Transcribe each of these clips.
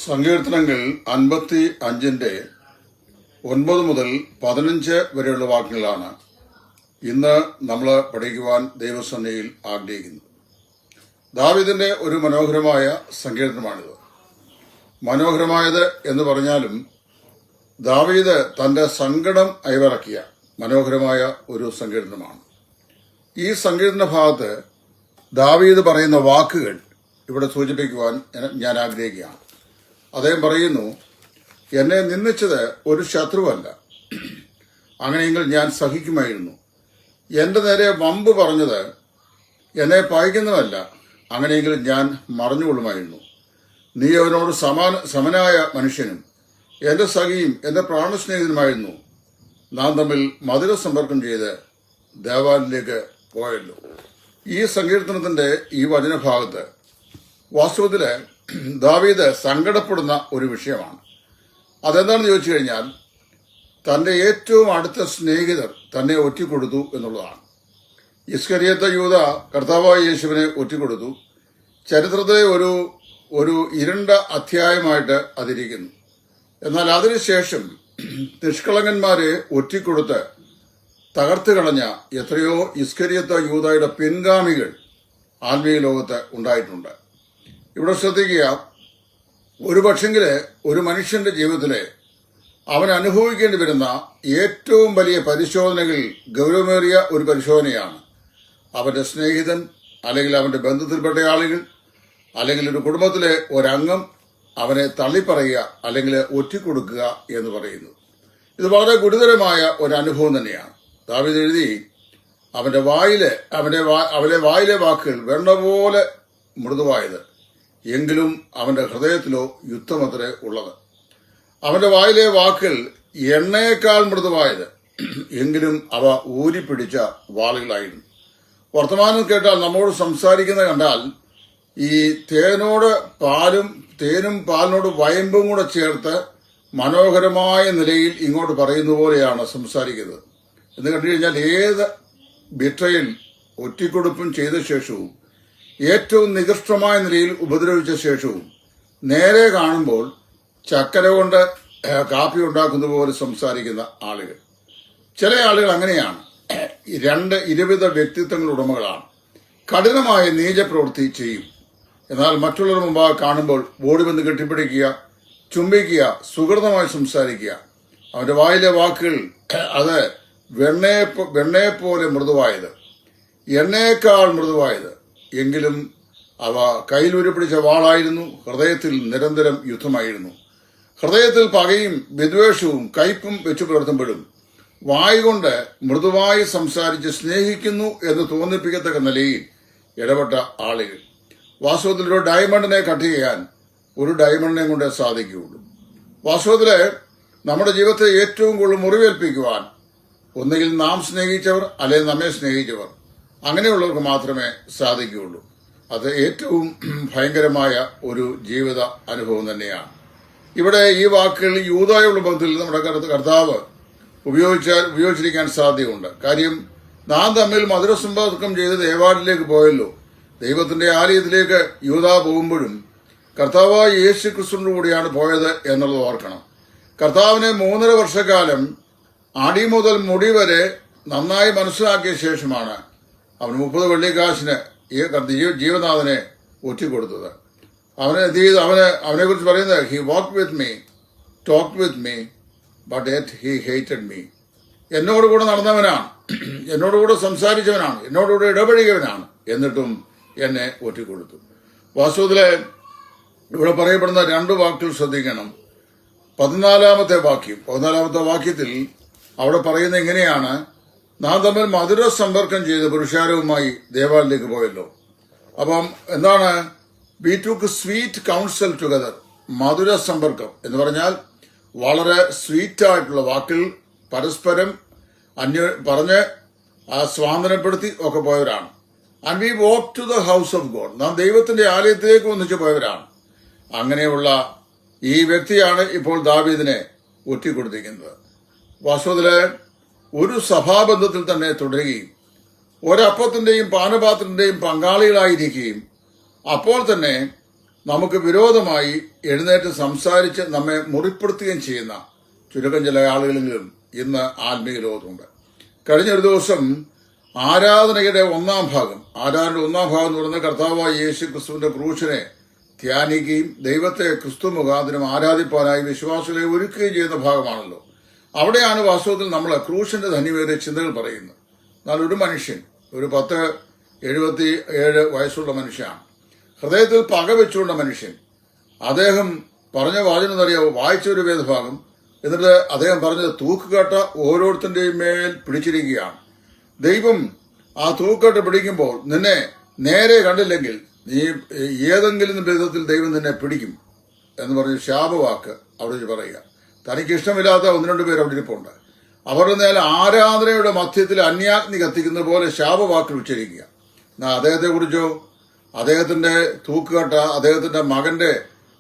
സങ്കീർത്തനങ്ങൾ 55-9 മുതൽ 15 വരെയുള്ള വാക്യങ്ങളാണ് ഇന്ന് നമ്മൾ പഠിക്കുവാൻ ദൈവസന്നിധിയിൽ ആഗ്രഹിക്കുന്നത്. ദാവീദിന്റെ ഒരു മനോഹരമായ സങ്കീർത്തനമാണിത്. മനോഹരമായത് എന്ന് പറഞ്ഞാലും ദാവീദ് തന്റെ സങ്കടം അയവിറക്കിയ മനോഹരമായ ഒരു സങ്കീർത്തനമാണ്. ഈ സങ്കീർത്തന ഭാഗത്ത് ദാവീദ് പറയുന്ന വാക്കുകൾ ഇവിടെ സൂചിപ്പിക്കുവാൻ ഞാൻ ആഗ്രഹിക്കുകയാണ്. അദ്ദേഹം പറയുന്നു, എന്നെ നിന്ദിച്ചത് ഒരു ശത്രുവല്ല, അങ്ങനെയെങ്കിൽ ഞാൻ സഹിക്കുമായിരുന്നു. എന്റെ നേരെ വമ്പ് പറഞ്ഞത് എന്നെ പായിക്കുന്നതല്ല, അങ്ങനെയെങ്കിൽ ഞാൻ മറഞ്ഞുകൊള്ളുമായിരുന്നു. നീ അവനോട് സമനായ മനുഷ്യനും എന്റെ സഖിയും എന്റെ പ്രാണസ്നേഹിതനുമായിരുന്നു. നാം തമ്മിൽ മധുര സമ്പർക്കം ചെയ്ത് ദേവാലയത്തിലേക്ക് പോയല്ലോ. ഈ സങ്കീർത്തനത്തിന്റെ ഈ വചനഭാഗത്ത് വാസ്തവത്തില് ദാവീദ് സങ്കടപ്പെടുന്ന ഒരു വിഷയമാണ്. അതെന്താണെന്ന് ചോദിച്ചു കഴിഞ്ഞാൽ, തന്റെ ഏറ്റവും അടുത്ത സ്നേഹിതർ തന്നെ ഒറ്റിക്കൊടുത്തു എന്നുള്ളതാണ്. ഇസ്കരിയത്ത യൂദ കർത്താവായ യേശുവിനെ ഒറ്റിക്കൊടുത്തു. ചരിത്രത്തിലെ ഒരു ഇരുണ്ട അധ്യായമായിട്ട് അതിരിക്കുന്നു. എന്നാൽ അതിനുശേഷം നിഷ്കളങ്കന്മാരെ ഒറ്റിക്കൊടുത്ത് തകർത്ത് കളഞ്ഞ എത്രയോ ഇസ്കരിയത്ത യൂദയുടെ പിൻഗാമികൾ ആത്മീയ ലോകത്ത് ഉണ്ടായിട്ടുണ്ട്. ഇവിടെ ശ്രദ്ധിക്കുക, ഒരു പക്ഷെങ്കില് ഒരു മനുഷ്യന്റെ ജീവിതത്തിലെ അവൻ അനുഭവിക്കേണ്ടി വരുന്ന ഏറ്റവും വലിയ പരിശോധനകൾ ഗൗരവമേറിയ ഒരു പരിശോധനയാണ്. അവന്റെ സ്നേഹിതൻ, അല്ലെങ്കിൽ അവന്റെ ബന്ധത്തിൽപ്പെട്ട ആളുകൾ, അല്ലെങ്കിൽ ഒരു കുടുംബത്തിലെ ഒരംഗം അവനെ തള്ളിപ്പറയുക അല്ലെങ്കിൽ ഒറ്റിക്കൊടുക്കുക എന്ന് പറയുന്നു. ഇത് വളരെ ഗുരുതരമായ ഒരു അനുഭവം തന്നെയാണ്. ദാവീദ് എഴുതി, അവന്റെ വായിലെ വാക്കുകൾ വെണ്ണ പോലെ മൃദുവായത്, എങ്കിലും അവന്റെ ഹൃദയത്തിലോ യുദ്ധമത്രേ ഉള്ളത്. അവന്റെ വായിലെ വാക്കുകൾ എണ്ണയേക്കാൾ മൃദുവായത്, എങ്കിലും അവ ഊരിപ്പിടിച്ച വാളുകളായിരുന്നു. വർത്തമാനം കേട്ടാൽ നമ്മോട് സംസാരിക്കുന്ന കണ്ടാൽ ഈ തേനും പാലിനോട് വയമ്പും കൂടെ ചേർത്ത് മനോഹരമായ നിലയിൽ ഇങ്ങോട്ട് പറയുന്ന പോലെയാണ് സംസാരിക്കുന്നത്. എന്ന് കണ്ടു കഴിഞ്ഞാൽ ഏത് ബിട്രയിൽ ഒറ്റിക്കൊടുപ്പും ചെയ്ത ശേഷവും ഏറ്റവും നികൃഷ്ടമായ നിലയിൽ ഉപദ്രവിച്ച ശേഷവും നേരെ കാണുമ്പോൾ ചക്കര കൊണ്ട് കാപ്പി ഉണ്ടാക്കുന്ന പോലെ സംസാരിക്കുന്ന ആളുകൾ. ചില ആളുകൾ അങ്ങനെയാണ്. ഇരുവിധ വ്യക്തിത്വങ്ങൾ ഉടമകളാണ്. കഠിനമായ നീചപ്രവൃത്തി ചെയ്യും. എന്നാൽ മറ്റുള്ളവർ മുമ്പാകെ കാണുമ്പോൾ ഓടി വന്ന് കെട്ടിപ്പിടിക്കുക, ചുംബിക്കുക, സുഹൃതമായി സംസാരിക്കുക. അവന്റെ വായിലെ വാക്കുകൾ അത് വെണ്ണയെപ്പോലെ മൃദുവായത്, എണ്ണയേക്കാൾ മൃദുവായത്, എങ്കിലും അവ കയ്യിലൂരിപ്പിടിച്ച വാളായിരുന്നു. ഹൃദയത്തിൽ നിരന്തരം യുദ്ധമായിരുന്നു. ഹൃദയത്തിൽ പകയും വിദ്വേഷവും കയ്പും വെച്ചു പുലർത്തുമ്പോഴും വായ് കൊണ്ട് മൃദുവായി സംസാരിച്ച് സ്നേഹിക്കുന്നു എന്ന് തോന്നിപ്പിക്കത്തക്ക നിലയിൽ ഇടപെട്ട ആളുകൾ. വാസ്തവത്തിൽ ഒരു ഡയമണ്ടിനെ കട്ട് ചെയ്യാൻ ഒരു ഡയമണ്ടിനെ കൊണ്ടേ സാധിക്കുകയുള്ളൂ. വാസ്തവത്തില് നമ്മുടെ ജീവിതത്തെ ഏറ്റവും കൂടുതൽ മുറിവേൽപ്പിക്കുവാൻ ഒന്നുകിൽ നാം സ്നേഹിച്ചവർ, അല്ലെങ്കിൽ നമ്മെ സ്നേഹിച്ചവർ, അങ്ങനെയുള്ളവർക്ക് മാത്രമേ സാധിക്കുകയുള്ളൂ. അത് ഏറ്റവും ഭയങ്കരമായ ഒരു ജീവിത അനുഭവം തന്നെയാണ്. ഇവിടെ ഈ വാക്കുകൾ യൂദായുള്ള ബന്ധത്തിൽ നമ്മുടെ കർത്താവ് ഉപയോഗിച്ചിരിക്കാൻ സാധ്യതയുണ്ട്. കാര്യം, നാം തമ്മിൽ മധുര സമ്പർക്കം ചെയ്ത് ദേവാലയത്തിലേക്ക് പോയല്ലോ. ദൈവത്തിന്റെ ആലയത്തിലേക്ക് യൂദാ പോകുമ്പോഴും കർത്താവായ യേശു ക്രിസ്തുവിന്റെ കൂടിയാണ് പോയത് എന്നുള്ളത് ഓർക്കണം. കർത്താവിനെ 3.5 വർഷക്കാലം അടി മുതൽ മുടി വരെ നന്നായി മനസ്സിലാക്കിയ ശേഷമാണ് അവൻ 30 വെള്ളിക്കാശിന് ഈ ജീവനാഥനെ ഒറ്റിക്കൊടുത്തത്. അവനെ കുറിച്ച് പറയുന്നത്, he walk with me, talk with me, but yet he hated me. എന്നോട് കൂടെ നടന്നവനാണ്, എന്നോട് കൂടെ സംസാരിച്ചവനാണ്, എന്നോടുകൂടെ ഇടപഴകിയവനാണ്, എന്നിട്ടും എന്നെ ഒറ്റിക്കൊടുത്തു. വാസ്തവത്തില് ഇവിടെ പറയപ്പെടുന്ന 2 വാക്കുകൾ ശ്രദ്ധിക്കണം. 14-ാമത്തെ വാക്യത്തിൽ അവിടെ പറയുന്ന എങ്ങനെയാണ്, നാം തമ്മിൽ മധുര സമ്പർക്കം ചെയ്ത് പുരുഷാരവുമായി ദേവാലയത്തിലേക്ക് പോയല്ലോ. അപ്പം എന്താണ്, we took sweet counsel together. മധുര സമ്പർക്കം എന്ന് പറഞ്ഞാൽ വളരെ സ്വീറ്റ് ആയിട്ടുള്ള വാക്കിൽ പരസ്പരം പറഞ്ഞ് സ്വാതന്ത്ര്യപ്പെടുത്തി ഒക്കെ പോയവരാണ്. And we walk to the house of God. നാം ദൈവത്തിന്റെ ആലയത്തിലേക്ക് ഒന്നിച്ചു പോയവരാണ്. അങ്ങനെയുള്ള ഈ വ്യക്തിയാണ് ഇപ്പോൾ ദാവീദിനെ ഒറ്റിക്കൊടുത്തിരിക്കുന്നത്. വാസ്തവത്തില് ഒരു സഭാബന്ധത്തിൽ തന്നെ തുടരുകയും ഒരപ്പത്തിന്റെയും പാനപാത്രത്തിന്റെയും പങ്കാളികളായിരിക്കുകയും അപ്പോൾ തന്നെ നമുക്ക് വിരോധമായി എഴുന്നേറ്റ് സംസാരിച്ച് നമ്മെ മുറിപ്പെടുത്തുകയും ചെയ്യുന്ന ചുരുക്കം ചില ആളുകളെങ്കിലും ഇന്ന് ആത്മീയ ലോകത്തുണ്ട്. കഴിഞ്ഞ ഒരു ദിവസം ആരാധനയുടെ ഒന്നാം ഭാഗം എന്ന് പറയുന്നത് കർത്താവായ യേശു ക്രിസ്തുവിന്റെ ക്രൂശിനെ ധ്യാനിക്കുകയും ദൈവത്തെ ക്രിസ്തു മുഖാന്തരം ആരാധിപ്പാനായി വിശ്വാസികളെ ഒരുക്കുകയും ചെയ്യുന്ന ഭാഗമാണല്ലോ. അവിടെയാണ് വാസ്തവത്തിൽ നമ്മൾ ക്രൂശിന്റെ ധന്യമേറിയ ചിന്തകൾ പറയുന്നത്. എന്നാൽ ഒരു മനുഷ്യൻ, ഒരു 77 വയസ്സുള്ള മനുഷ്യനാണ്, ഹൃദയത്തിൽ പക വെച്ചുകൊണ്ട മനുഷ്യൻ. അദ്ദേഹം പറഞ്ഞ വാചനം എന്നറിയാവോ? വായിച്ച ഒരു വേദഭാഗം. എന്നിട്ട് അദ്ദേഹം പറഞ്ഞത്, തൂക്കുകട്ട ഓരോരുത്തന്റെയും മേൽ പിടിച്ചിരിക്കുകയാണ്. ദൈവം ആ തൂക്കുകട്ട പിടിക്കുമ്പോൾ നിന്നെ നേരെ കണ്ടില്ലെങ്കിൽ നീ ഏതെങ്കിലും വിധത്തിൽ ദൈവം നിന്നെ പിടിക്കും എന്ന് പറഞ്ഞ് ശാപവാക്ക് അവിടെ പറയുക. തനിക്ക് ഇഷ്ടമില്ലാത്ത 1-2 പേർ അവിടെ ഇരിപ്പുണ്ട്. അവരുടെ നേരെ ആരാധനയുടെ മധ്യത്തിൽ അന്യാഗ്നി കത്തിക്കുന്ന പോലെ ശാപവാക്കിൽ ഉച്ചരിക്കുക. എന്നാൽ അദ്ദേഹത്തെ കുറിച്ചോ, അദ്ദേഹത്തിന്റെ തൂക്കുകട്ട, അദ്ദേഹത്തിന്റെ മകന്റെ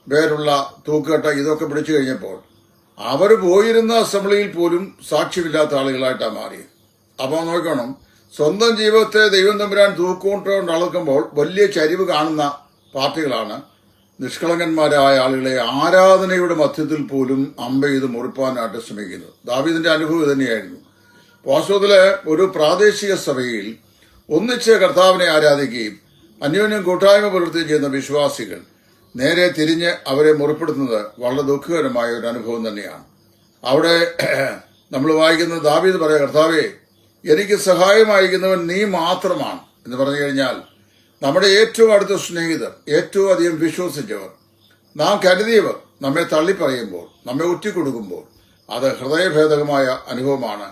പേരുള്ള തൂക്കുകട്ട, ഇതൊക്കെ പിടിച്ചു കഴിഞ്ഞപ്പോൾ അവർ പോയിരുന്ന അസംബ്ലിയിൽ പോലും സാക്ഷ്യമില്ലാത്ത ആളുകളായിട്ടാണ് മാറിയത്. അപ്പോൾ നോക്കണം, സ്വന്തം ജീവിതത്തെ ദൈവം തമ്പുരാൻ തൂക്കുകൊണ്ട് അളക്കുമ്പോൾ വലിയ ചരിവ് കാണുന്ന പാർട്ടികളാണ് നിഷ്കളങ്കന്മാരായ ആളുകളെ ആരാധനയുടെ മധ്യത്തിൽ പോലും ചെയ്ത് മുറിപ്പാനായിട്ട് ശ്രമിക്കുന്നത്. ദാവീദിന്റെ അനുഭവം തന്നെയായിരുന്നു. വാസ്തവത്തില് ഒരു പ്രാദേശിക സഭയിൽ ഒന്നിച്ച് കർത്താവിനെ ആരാധിക്കുകയും അന്യോന്യം കൂട്ടായ്മ പുലർത്തുകയും ചെയ്യുന്ന വിശ്വാസികൾ നേരെ തിരിഞ്ഞ് അവരെ മുറിപ്പെടുത്തുന്നത് വളരെ ദുഃഖകരമായ ഒരു അനുഭവം തന്നെയാണ്. അവിടെ നമ്മൾ വായിക്കുന്നത്, ദാവീദ് പറയാം, കർത്താവേ, എനിക്ക് സഹായമായിരിക്കുന്നവൻ നീ മാത്രമാണ് എന്ന് പറഞ്ഞു കഴിഞ്ഞാൽ നമ്മുടെ ഏറ്റവും അടുത്ത സ്നേഹിതർ, ഏറ്റവും അധികം വിശ്വസിച്ചവർ, നാം കരുതിയവർ നമ്മെ തള്ളിപ്പറയുമ്പോൾ, നമ്മെ ഒറ്റിക്കൊടുക്കുമ്പോൾ അത് ഹൃദയഭേദകമായ അനുഭവമാണ്.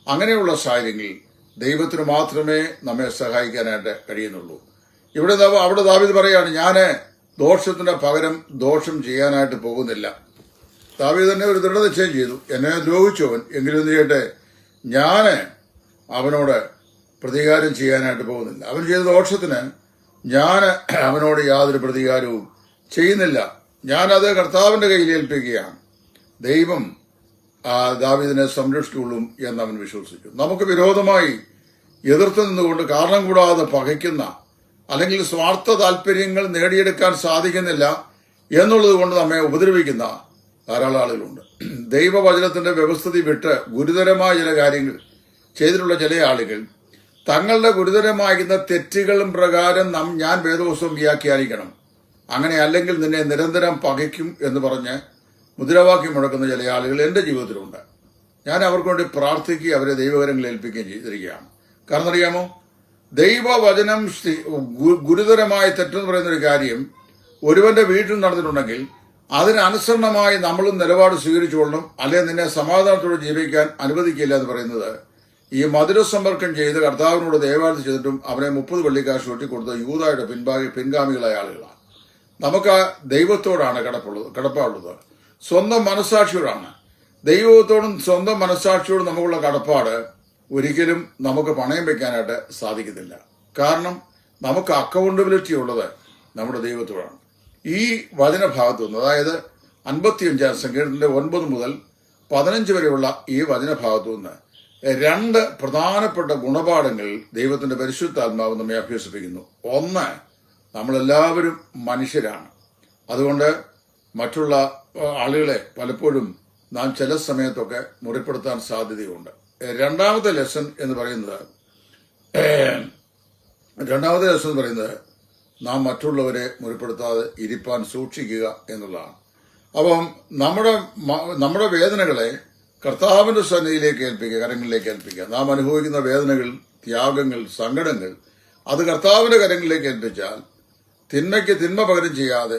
അങ്ങനെയുള്ള സാഹചര്യങ്ങളിൽ ദൈവത്തിന് മാത്രമേ നമ്മെ സഹായിക്കാനായിട്ട് കഴിയുന്നുള്ളൂ. അവിടെ ദാവീദ് പറയാണ്, ഞാന് ദോഷത്തിന് പകരം ദോഷം ചെയ്യാനായിട്ട് പോകുന്നില്ല. ദാവീദ് തന്നെ ഒരു ദൃഢനിശ്ചയം ചെയ്തു, എന്നെ ദ്രോഹിച്ചവൻ എങ്കിലും ചെയ്യട്ടെ, ഞാന് അവനോട് പ്രതികാരം ചെയ്യാനായിട്ട് പോകുന്നില്ല. അവൻ ചെയ്ത ദോഷത്തിന് ഞാൻ അവനോട് യാതൊരു പ്രതികാരവും ചെയ്യുന്നില്ല. ഞാനത് കർത്താവിന്റെ കയ്യിൽ ഏൽപ്പിക്കുകയാണ്. ദൈവം ദാവീദിനെ സംരക്ഷിച്ചുകൊള്ളും എന്ന് അവൻ വിശ്വസിച്ചു. നമുക്ക് വിരോധമായി എതിർത്ത് നിന്നുകൊണ്ട് കാരണം കൂടാതെ പകയ്ക്കുന്ന, അല്ലെങ്കിൽ സ്വാർത്ഥ താല്പര്യങ്ങൾ നേടിയെടുക്കാൻ സാധിക്കുന്നില്ല എന്നുള്ളത് കൊണ്ട് നമ്മെ ഉപദ്രവിക്കുന്ന ധാരാളം ആളുകളുണ്ട്. ദൈവവചനത്തിന്റെ വ്യവസ്ഥിതി വിട്ട് ഗുരുതരമായ ചില കാര്യങ്ങൾ ചെയ്തിട്ടുള്ള ചില ആളുകൾ തങ്ങളുടെ ഗുരുതരമാകുന്ന തെറ്റുകളും പ്രകാരം ഞാൻ വേദപുസ്തകം വ്യാഖ്യാനിക്കണം, അങ്ങനെ അല്ലെങ്കിൽ നിന്നെ നിരന്തരം പകയ്ക്കും എന്ന് പറഞ്ഞ് മുദ്രാവാക്യം മുഴക്കുന്ന ചില ആളുകൾ എൻ്റെ ജീവിതത്തിലുണ്ട്. ഞാൻ അവർക്ക് വേണ്ടി പ്രാർത്ഥിക്കുകയും അവരെ ദൈവകരങ്ങളിൽ ഏൽപ്പിക്കുകയും ചെയ്തിരിക്കുകയാണ്. കാരണം അറിയാമോ, ദൈവവചനം ഗുരുതരമായ തെറ്റെന്ന് പറയുന്ന ഒരു കാര്യം ഒരുവന്റെ വീട്ടിൽ നടന്നിട്ടുണ്ടെങ്കിൽ അതിനനുസരണമായി നമ്മളും നിലപാട് സ്വീകരിച്ചുകൊള്ളണം, അല്ലെങ്കിൽ നിന്നെ സമാധാനത്തോടെ ജീവിക്കാൻ അനുവദിക്കില്ല എന്ന് പറയുന്നത് ഈ മധുരസമ്പർക്കം ചെയ്ത് കർത്താവിനോട് ദൈവാർത്ഥം ചെയ്തിട്ടും അവനെ 30 വെള്ളിക്കാശ് ഒറ്റിക്കൊടുത്ത യൂദായുടെ പിൻഗാമികളായ ആളുകളാണ്. നമുക്ക് ദൈവത്തോടാണ് കടപ്പാടുള്ളത്, സ്വന്തം മനസ്സാക്ഷിയോടാണ്. ദൈവത്തോടും സ്വന്തം മനസ്സാക്ഷിയോടും നമുക്കുള്ള കടപ്പാട് ഒരിക്കലും നമുക്ക് പണയം വെക്കാനായിട്ട് സാധിക്കത്തില്ല. കാരണം നമുക്ക് അക്കൗണ്ടബിലിറ്റി ഉള്ളത് നമ്മുടെ ദൈവത്തോടാണ്. ഈ വചനഭാഗത്തു നിന്ന്, അതായത് 55 സങ്കീർത്തനത്തിന്റെ 9 മുതൽ 15 വരെയുള്ള ഈ വചനഭാഗത്തു നിന്ന് 2 പ്രധാനപ്പെട്ട ഗുണപാഠങ്ങൾ ദൈവത്തിന്റെ പരിശുദ്ധാത്മാവ് നമ്മെ അഭ്യസിപ്പിക്കുന്നു. ഒന്ന്, നമ്മളെല്ലാവരും മനുഷ്യരാണ്. അതുകൊണ്ട് മറ്റുള്ള ആളുകളെ പലപ്പോഴും നാം ചില സമയത്തൊക്കെ മുറിപ്പെടുത്താൻ സാധ്യതയുണ്ട്. രണ്ടാമത്തെ ലെസൺ എന്ന് പറയുന്നത് നാം മറ്റുള്ളവരെ മുറിപ്പെടുത്താതെ ഇരിപ്പാൻ സൂക്ഷിക്കുക എന്നുള്ളതാണ്. അപ്പം നമ്മുടെ വേദനകളെ കർത്താവിന്റെ സന്നിധിയിലേക്ക് ഏൽപ്പിക്കുക, കരങ്ങളിലേക്ക് ഏൽപ്പിക്കുക. നാം അനുഭവിക്കുന്ന വേദനകൾ, ത്യാഗങ്ങൾ, സങ്കടങ്ങൾ അത് കർത്താവിന്റെ കരങ്ങളിലേക്ക് ഏൽപ്പിച്ചാൽ തിന്മയ്ക്ക് തിന്മ പകരം ചെയ്യാതെ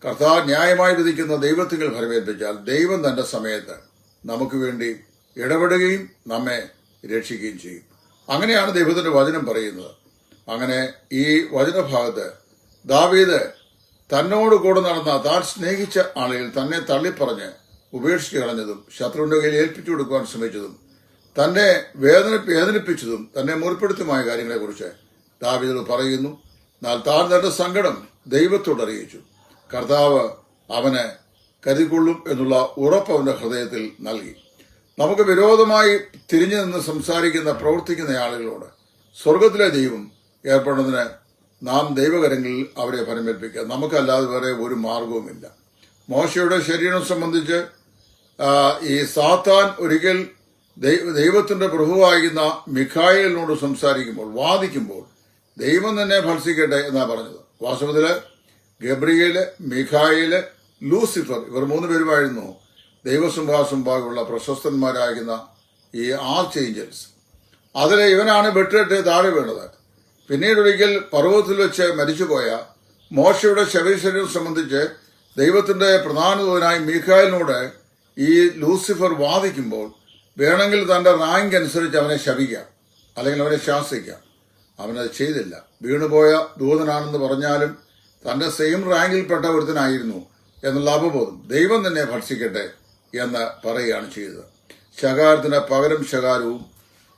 കർത്താവ് ന്യായമായി വിധിക്കുന്ന ദൈവത്തിങ്ങൾ ഫലമേൽപ്പിച്ചാൽ ദൈവം തന്റെ സമയത്ത് നമുക്ക് വേണ്ടി ഇടപെടുകയും നമ്മെ രക്ഷിക്കുകയും ചെയ്യും. അങ്ങനെയാണ് ദൈവത്തിന്റെ വചനം പറയുന്നത്. അങ്ങനെ ഈ വചനഭാഗത്ത് ദാവീദ് തന്നോട് കൂടെ നടന്ന താൻ സ്നേഹിച്ച ആളുകൾ തന്നെ തള്ളിപ്പറഞ്ഞ് ഉപേക്ഷിച്ച് കളഞ്ഞതും ശത്രുവിന്റെ കയ്യിൽ ഏൽപ്പിച്ചു കൊടുക്കുവാൻ ശ്രമിച്ചതും തന്നെ വേദനിപ്പിച്ചതും തന്നെ മുറിപ്പെടുത്തുമായ കാര്യങ്ങളെക്കുറിച്ച് ദാവീദ് പറയുന്നു. എന്നാൽ താൻ തന്റെ സങ്കടം ദൈവത്തോട് അറിയിച്ചു. കർത്താവ് അവനെ കരുതിക്കൊള്ളും എന്നുള്ള ഉറപ്പ് അവന്റെ ഹൃദയത്തിൽ നൽകി. നമുക്ക് വിരോധമായി തിരിഞ്ഞു നിന്ന് സംസാരിക്കുന്ന, പ്രവർത്തിക്കുന്ന ആളുകളോട് സ്വർഗത്തിലെ ദൈവം ഏർപ്പെടുന്നതിന് നാം ദൈവകരങ്ങളിൽ അവരെ ഫലമേൽപ്പിക്കുക. നമുക്കല്ലാതെ വേറെ ഒരു മാർഗവുമില്ല. മോശയുടെ ശരീരം സംബന്ധിച്ച് ഈ സാത്താൻ ഒരിക്കൽ ദൈവത്തിന്റെ പ്രഭുവായിരുന്ന മിഖായേലിനോട് സംസാരിക്കുമ്പോൾ, വാദിക്കുമ്പോൾ, ദൈവം തന്നെ ഭത്സിക്കട്ടെ എന്നാ പറഞ്ഞത്. വാസ്തവത്തില് ഗബ്രിയേല്, മിഖായേല്, ലൂസിഫർ ഇവർ 3 പേരുമായിരുന്നു ദൈവസിംഹാസനമുമ്പാകെയുള്ള പ്രശസ്തന്മാരാകുന്ന ഈ ആർച്ച് ഏഞ്ചൽസ്. അതിലെ ഇവനാണ് വെട്ടിട്ട് താഴെ വീണത്. പിന്നീട് ഒരിക്കൽ പർവ്വതത്തിൽ വെച്ച് മരിച്ചുപോയ മോശയുടെ ശരീരം സംബന്ധിച്ച് ദൈവത്തിന്റെ പ്രധാന ദൂതനായ മീഖായേലിനോട് ഈ ലൂസിഫർ വാദിക്കുമ്പോൾ വേണമെങ്കിൽ തന്റെ റാങ്ക് അനുസരിച്ച് അവനെ ശപിക്കാം, അല്ലെങ്കിൽ അവനെ ശാസിക്കാം. അവനത് ചെയ്തില്ല. വീണുപോയ ദൂതനാണെന്ന് പറഞ്ഞാലും തന്റെ സെയിം റാങ്കിൽപ്പെട്ട ഒരുത്തനായിരുന്നു എന്നുള്ള അപബോധം. ദൈവം തന്നെ ഭക്ഷിക്കട്ടെ എന്ന് പറയുകയാണ് ചെയ്തത്. ശകാരത്തിന് പകരം ശകാരവും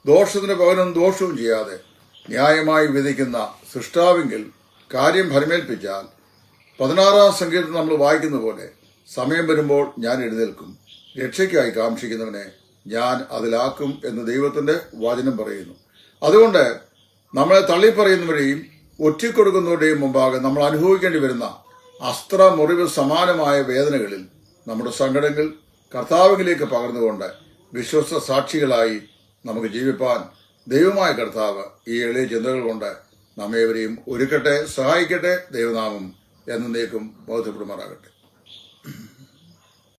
ദോഷത്തിന് പകരം ദോഷവും ചെയ്യാതെ ന്യായമായി വിധിക്കുന്ന സൃഷ്ടാവെങ്കിൽ കാര്യം ഫലമേൽപ്പിച്ചാൽ 16-ാം സങ്കീർത്തനം നമ്മൾ വായിക്കുന്ന പോലെ, സമയം വരുമ്പോൾ ഞാൻ എഴുന്നേൽക്കും, രക്ഷയ്ക്കായി കാക്ഷിക്കുന്നവനെ ഞാൻ അതിലാക്കും എന്ന് ദൈവത്തിന്റെ വചനം പറയുന്നു. അതുകൊണ്ട് നമ്മളെ തള്ളിപ്പറയുന്നവരെയും ഒറ്റിക്കൊടുക്കുന്നവരുടെയും മുമ്പാകെ നമ്മൾ അനുഭവിക്കേണ്ടി വരുന്ന മുറിവ് സമാനമായ വേദനകളിൽ നമ്മുടെ സങ്കടങ്ങൾ കർത്താവിലേക്ക് പകർന്നുകൊണ്ട് വിശ്വസ്ത സാക്ഷികളായി നമുക്ക് ജീവിപ്പാൻ ദൈവമായ കർത്താവ് ഈ എളിയ ചിന്തകൾ കൊണ്ട് നമ്മേവരെയും ഒരുക്കട്ടെ, സഹായിക്കട്ടെ. ദൈവനാമം എന്നേക്കും ബോധപ്പെടുമാറാകട്ടെ.